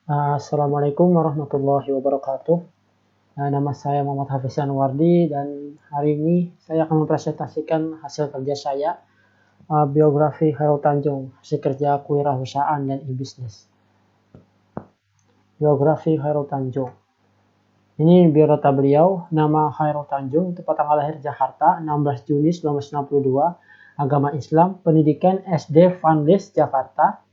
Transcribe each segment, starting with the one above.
Assalamualaikum warahmatullahi wabarakatuh. Nama saya Muhammad Hafiz Anwardi dan hari ini saya akan mempresentasikan hasil kerja saya, biografi Khairul Tanjung, hasil kerja kewirausahaan dan e-bisnis. Biografi Khairul Tanjung. Ini biodata beliau, nama Khairul Tanjung, tempat tanggal lahir Jakarta, 16 Juni 1962, agama Islam, pendidikan SD Vanlis Jakarta,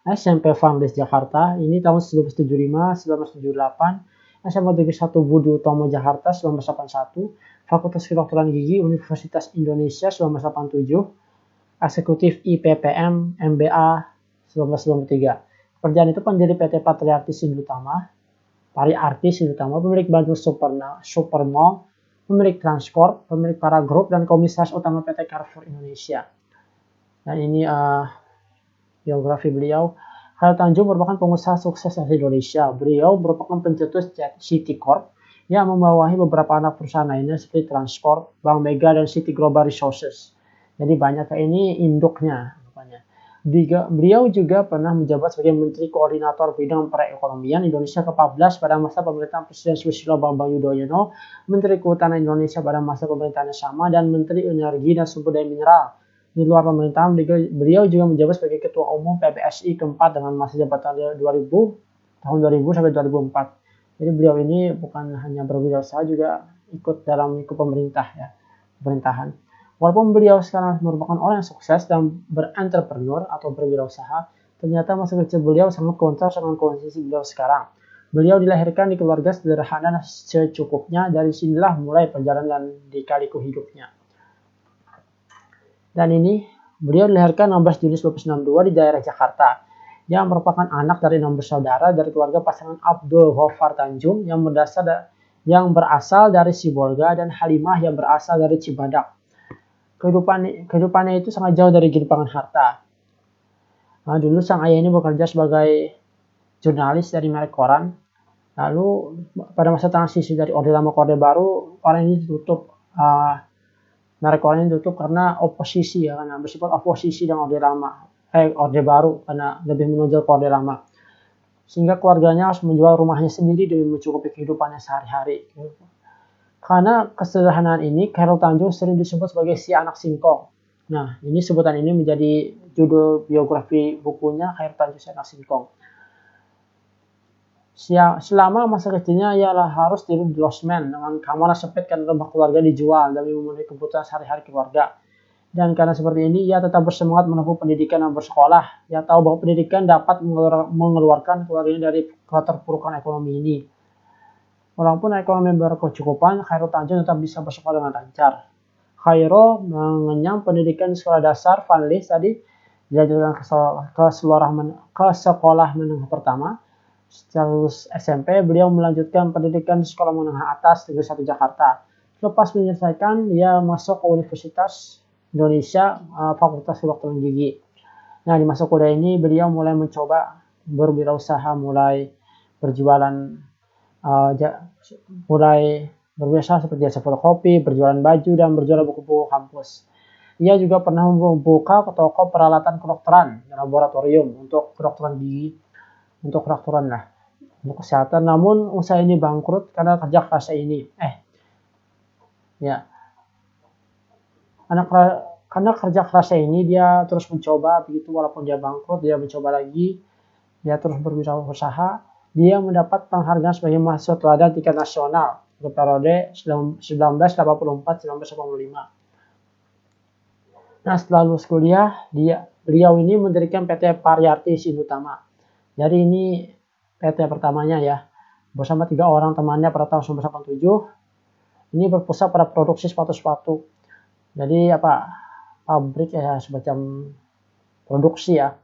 SMP Vanlis Jakarta, ini tahun 1975, 1978, SMA Negeri 1 Budi Utomo Jakarta 1981, Fakultas Kedokteran Gigi Universitas Indonesia 1987, Eksekutif IPPM MBA 1993. Pekerjaan itu pendiri PT Patriartis Sindutama, pemilik Bandung Supermall, pemilik Transcorp, pemilik Para Group, dan komisaris utama PT Carrefour Indonesia. Dan ini biografi beliau. Khairul Tanjung merupakan pengusaha sukses asal Indonesia. Beliau merupakan pencetus City Corp yang membawahi beberapa anak perusahaan lainnya seperti Transcorp, Bank Mega, dan City Global Resources. Jadi banyak ini induknya. Beliau juga pernah menjabat sebagai Menteri Koordinator Bidang Perekonomian Indonesia ke-14 pada masa pemerintahan Presiden Susilo Bambang Yudhoyono, Menteri Kehutanan Indonesia pada masa pemerintahan yang sama, dan Menteri Energi dan Sumber Daya Mineral. Di luar pemerintahan, beliau juga menjabat sebagai Ketua Umum PBSI keempat dengan masa jabatan tahun 2000 sampai 2004. Jadi beliau ini bukan hanya berwirausaha, juga ikut pemerintahan. Walaupun beliau sekarang merupakan orang yang sukses dan berentrepreneur atau berwirausaha, ternyata masa kecil beliau sangat kontras dengan kondisi beliau sekarang. Beliau dilahirkan di keluarga sederhana dan secukupnya, dari sinilah mulai perjalanan lika-liku hidupnya. Dan ini, beliau dilahirkan 16 Juni 1962 di daerah Jakarta, yang merupakan anak dari 6 bersaudara dari keluarga pasangan Abdul Ghaffar Tanjung yang berasal dari Sibolga dan Halimah yang berasal dari Cibadak. Kehidupannya itu sangat jauh dari gincangan harta. Dulu sang ayah ini bekerja sebagai jurnalis dari merek koran. Lalu pada masa transisi dari Orde Lama ke Orde Baru, koran ini ditutup. Merek koran ini ditutup karena oposisi, karena bersifat oposisi dengan Orde Baru, karena lebih menonjol ke Orde Lama. Sehingga keluarganya harus menjual rumahnya sendiri demi mencukupi kehidupannya sehari-hari. Karena kesederhanaan ini, Khairul Tanjung sering disebut sebagai si anak singkong. Nah, ini sebutan ini menjadi judul biografi bukunya, Khairul Tanjung si anak singkong. Selama masa kecilnya ialah harus tidur di losmen dengan kamar sempit karena rumah keluarga dijual demi memenuhi kebutuhan sehari-hari keluarga. Dan karena seperti ini, ia tetap bersemangat menempuh pendidikan dan bersekolah. Ia tahu bahwa pendidikan dapat mengeluarkan keluarganya dari keterpurukan ekonomi ini. Walaupun ekonomi berkecukupan, Khairul Tanjung tetap bisa bersekolah dengan lancar. Khairul mengenyam pendidikan sekolah dasar Vanlis tadi, dilanjutkan ke sekolah menengah pertama. Setelah lulus SMP, beliau melanjutkan pendidikan di sekolah menengah atas Negeri 1 Jakarta. Lepas menyelesaikan, dia masuk ke Universitas Indonesia, Fakultas Kedokteran Gigi. Nah, di masa kuliah ini, beliau mulai mencoba berwirausaha, mulai berwirausaha seperti jasa fotokopi, berjualan baju, dan berjualan buku-buku kampus. Ia juga pernah membuka toko peralatan kedokteran dan laboratorium untuk kedokteran gigi, untuk kesehatan. Namun usaha ini bangkrut karena kerja keras ini. Karena kerja kerasnya ini, dia terus mencoba begitu, walaupun dia bangkrut, dia mencoba lagi, dia terus berwirausaha. Dia mendapat penghargaan sebagai mahasiswa teladan tingkat nasional untuk periode 1984-1985. Nah, setelah lulus kuliah, beliau ini mendirikan PT Patriartis Sindutama. Jadi ini PT pertamanya ya, bersama 3 orang temannya pada tahun 1987. Ini berpusat pada produksi sepatu-sepatu. Jadi pabrik ya, semacam produksi ya.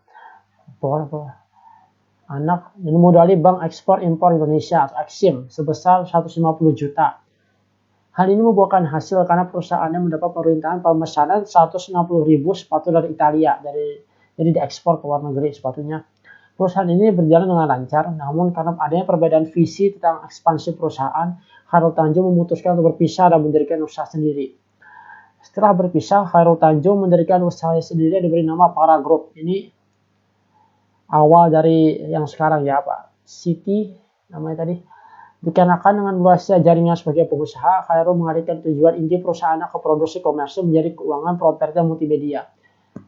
Ini modali Bank Ekspor Impor Indonesia atau Eksim sebesar 150 juta. Hal ini membuahkan hasil karena perusahaannya mendapat permintaan pemesanan 160.000 sepatu dari Italia, jadi diekspor ke luar negeri sepatunya. Perusahaan ini berjalan dengan lancar, namun karena adanya perbedaan visi tentang ekspansi perusahaan, Khairul Tanjung memutuskan untuk berpisah dan mendirikan usaha sendiri. Setelah berpisah, Khairul Tanjung mendirikan usaha sendiri yang diberi nama Para Group. Ini awal dari yang sekarang ya Pak City namanya tadi. Dikarenakan dengan luasnya jaringan sebagai pengusaha, Khairul mengalihkan tujuan inti perusahaan ke produksi komersil menjadi keuangan properti multimedia.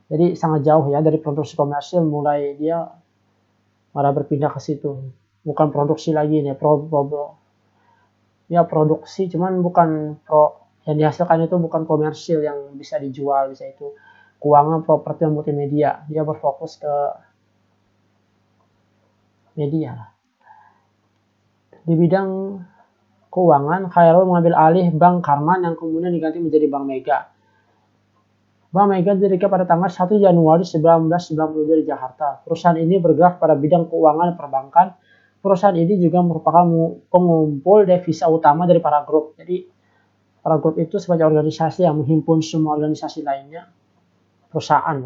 Jadi sangat jauh ya dari produksi komersil, mulai dia malah berpindah ke situ. Bukan produksi lagi nih, ya produksi, cuman bukan yang dihasilkan itu bukan komersil yang bisa dijual, bisa itu keuangan properti multimedia. Dia berfokus ke media. Di bidang keuangan, Khairul mengambil alih Bank Karman yang kemudian diganti menjadi Bank Mega. Bank Mega didirikan pada tanggal 1 Januari 1992 di Jakarta. Perusahaan ini bergerak pada bidang keuangan dan perbankan. Perusahaan ini juga merupakan pengumpul devisa utama dari para grup. Jadi para grup itu sebagai organisasi yang menghimpun semua organisasi lainnya, perusahaan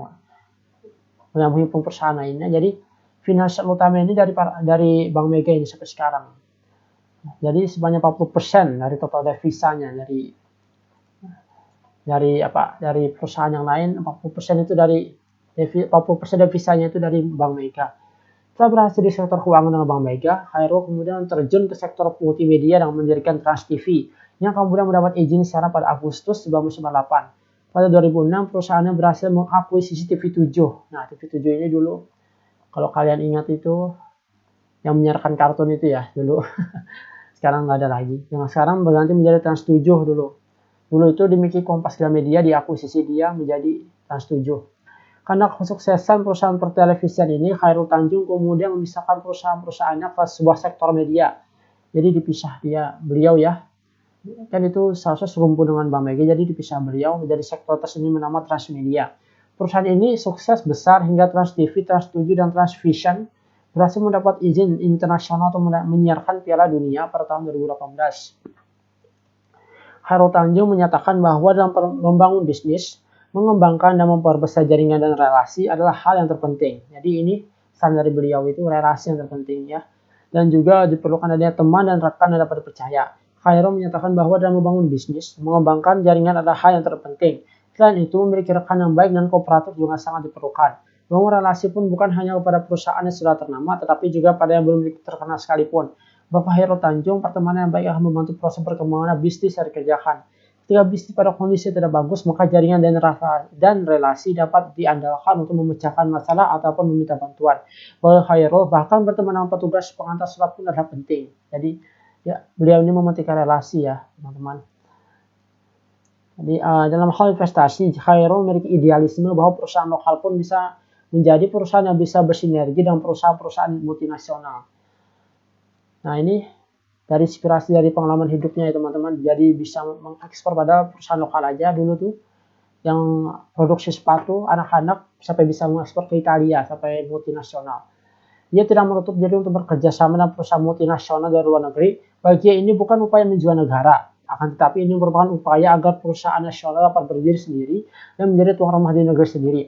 yang menghimpun perusahaan lainnya. Jadi finansial utama ini dari Bank Mega ini sampai sekarang. Jadi sebanyak 40% dari total devisanya dari perusahaan yang lain, 40% itu dari 40% devisanya itu dari Bank Mega. Setelah berhasil di sektor keuangan dengan Bank Mega, Khairul kemudian terjun ke sektor multimedia dan mendirikan Trans TV yang kemudian mendapat izin siaran pada Agustus 1998. Pada 2006 perusahaannya berhasil mengakuisisi TV7. Nah, TV7 ini dulu kalau kalian ingat itu yang menyiarkan kartun itu ya dulu. Sekarang nggak ada lagi. Yang sekarang berganti menjadi Trans 7 dulu. Dulu itu dimiliki Kompas Gramedia, diakuisisi dia menjadi Trans 7. Karena kesuksesan perusahaan pertelevisian ini, Khairul Tanjung kemudian memisahkan perusahaan-perusahaannya ke sebuah sektor media. Jadi dipisah beliau ya. Kan itu seharusnya serumpun dengan Bank Mega, jadi dipisah beliau menjadi sektor tersendiri bernama Transmedia. Perusahaan ini sukses besar hingga Trans TV, Trans 7, dan Transvision berhasil mendapat izin internasional untuk menyiarkan Piala Dunia pada tahun 2018. Khairul Tanjung menyatakan bahwa dalam membangun bisnis, mengembangkan dan memperbesar jaringan dan relasi adalah hal yang terpenting. Jadi ini pesan dari beliau itu relasi yang terpenting ya. Dan juga diperlukan adanya teman dan rekan yang dapat dipercaya. Khairul menyatakan bahwa dalam membangun bisnis, mengembangkan jaringan adalah hal yang terpenting. Selain itu, memiliki rekan yang baik dan kooperatif juga sangat diperlukan. Membangun relasi pun bukan hanya kepada perusahaan yang sudah ternama, tetapi juga pada yang belum terkenal sekalipun. Bapak Khairul Tanjung, pertemanan yang baik akan membantu proses perkembangan bisnis yang dikerjakan. Ketika bisnis pada kondisi tidak bagus, maka jaringan dan relasi dapat diandalkan untuk memecahkan masalah ataupun meminta bantuan. Bapak Khairul bahkan berteman dengan petugas pengantar surat pun adalah penting. Jadi, ya beliau ini mementingkan relasi ya, teman-teman. Jadi, dalam hal investasi, Khairul memiliki idealisme bahwa perusahaan lokal pun bisa menjadi perusahaan yang bisa bersinergi dengan perusahaan-perusahaan multinasional. Nah, ini dari inspirasi dari pengalaman hidupnya ya teman-teman. Jadi bisa mengekspor pada perusahaan lokal aja dulu tuh. Yang produksi sepatu anak-anak sampai bisa mengekspor ke Italia sampai multinasional. Dia tidak menutup diri untuk bekerja sama dengan perusahaan multinasional dari luar negeri. Bagi ini bukan upaya menjual negara. Akan tetapi ini merupakan upaya agar perusahaan nasional dapat berdiri sendiri dan menjadi tuan rumah di negeri sendiri.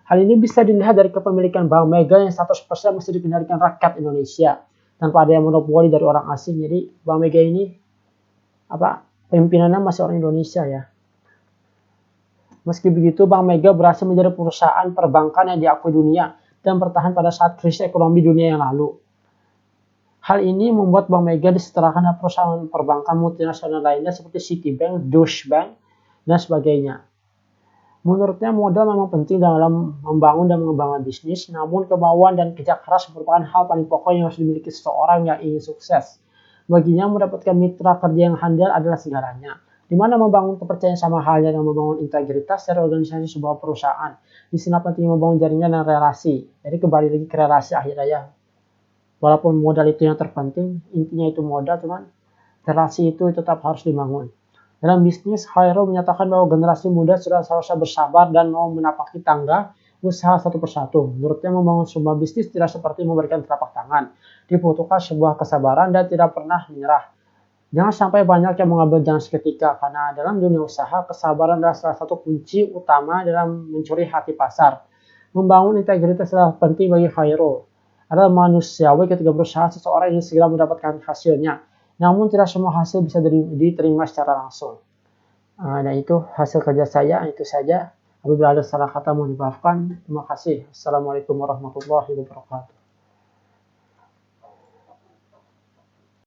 Hal ini bisa dilihat dari kepemilikan Bank Mega yang 100% masih dikendalikan rakyat Indonesia tanpa ada yang monopoli dari orang asing. Jadi Bank Mega ini pimpinannya masih orang Indonesia ya. Meski begitu, Bank Mega berhasil menjadi perusahaan perbankan yang diakui dunia dan bertahan pada saat krisis ekonomi dunia yang lalu. Hal ini membuat Bank Mega disetarakan dengan perusahaan perbankan multinasional lainnya seperti Citibank, Deutsche Bank, dan sebagainya. Menurutnya modal memang penting dalam membangun dan mengembangkan bisnis, namun kemauan dan kerja keras merupakan hal paling pokok yang harus dimiliki seseorang yang ingin sukses. Baginya mendapatkan mitra kerja yang handal adalah segalanya, di mana membangun kepercayaan sama halnya dengan membangun integritas dari organisasi sebuah perusahaan. Di sini pentingnya membangun jaringan dan relasi. Jadi kembali lagi ke relasi akhirnya ya. Walaupun modal itu yang terpenting, intinya itu modal, cuman relasi itu tetap harus dibangun. Dalam bisnis, Khairul menyatakan bahwa generasi muda sudah seharusnya bersabar dan mau menapaki tangga usaha satu persatu. Menurutnya membangun sebuah bisnis tidak seperti memberikan telapak tangan. Dibutuhkan sebuah kesabaran dan tidak pernah menyerah. Jangan sampai banyak yang mengambil jalan seketika, karena dalam dunia usaha, kesabaran adalah salah satu kunci utama dalam mencuri hati pasar. Membangun integritas adalah penting bagi Khairul. Adalah manusiawi ketika berusaha seseorang ingin segera mendapatkan hasilnya. Namun tidak semua hasil bisa diterima secara langsung. Dan itu hasil kerja saya, itu saja. Apabila ada salah kata mohon dimaafkan. Terima kasih. Assalamualaikum warahmatullahi wabarakatuh.